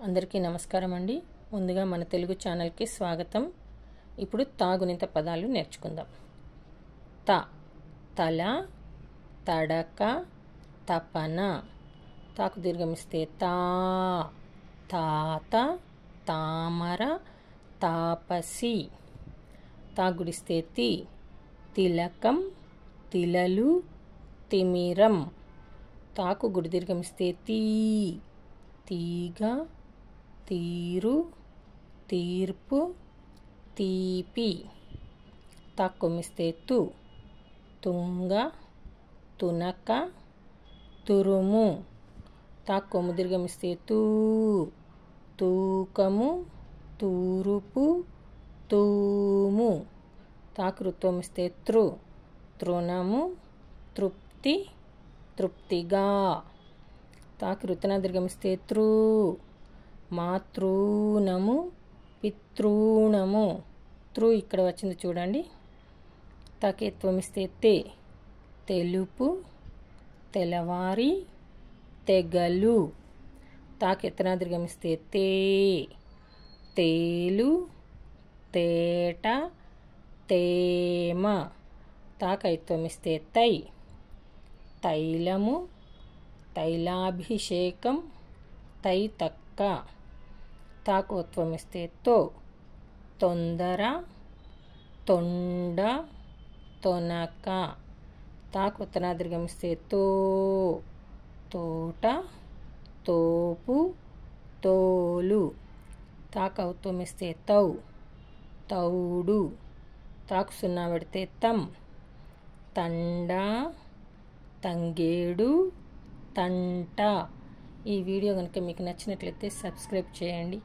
అందరికీ నమస్కారం అండి. ముందుగా మన తెలుగు ఛానల్కి స్వాగతం. ఇప్పుడు తాగునింత పదాలు నేర్చుకుందాం. త తల, తడక, తపన. తాకు దీర్ఘమిస్తే తా, తాత, తామర, తాపసి. తాగుడిస్తే తి, తిలకం, తిలలు, తిమిరం. తాకు గుడి దీర్ఘమిస్తే తీ, తీగ, తీరు, తీర్పు, తీపి. తాకొమ్మిస్తే తు, తుంగ, తునక, తురుము. తాకొమ్ము దీర్ఘమిస్తే తూ, తూకము, తూరుపు, తూము. తాకు రుత్వమిస్తే త్రు, తృణము, తృప్తి, తృప్తిగా. తాకు రుతన దీర్ఘమిస్తే త్రూ, మాతృనము, పితృణము. త్రు ఇక్కడ వచ్చింది చూడండి. తాకేత్వమిస్తే తే, తెలుపు, తెల్లవారి, తెగలు. తాకెత్తన దీర్ఘమిస్తే తే, తేలు, తేట, తేమ. తాకైత్వమిస్తే తై, తైలము, తైలాభిషేకం, తైతక్క. తాకోత్వమిస్తే తో, తొందర, తొండ, తొనక. తాకొత్తన దీర్ఘమిస్తే తో, తోట, తోపు, తోలు. తాకౌత్వమిస్తే తౌ, తౌడు. తాకు సున్నా పెడితే తం, తండ, తంగేడు, తంట. ఈ వీడియో కనుక మీకు నచ్చినట్లయితే సబ్స్క్రైబ్ చేయండి.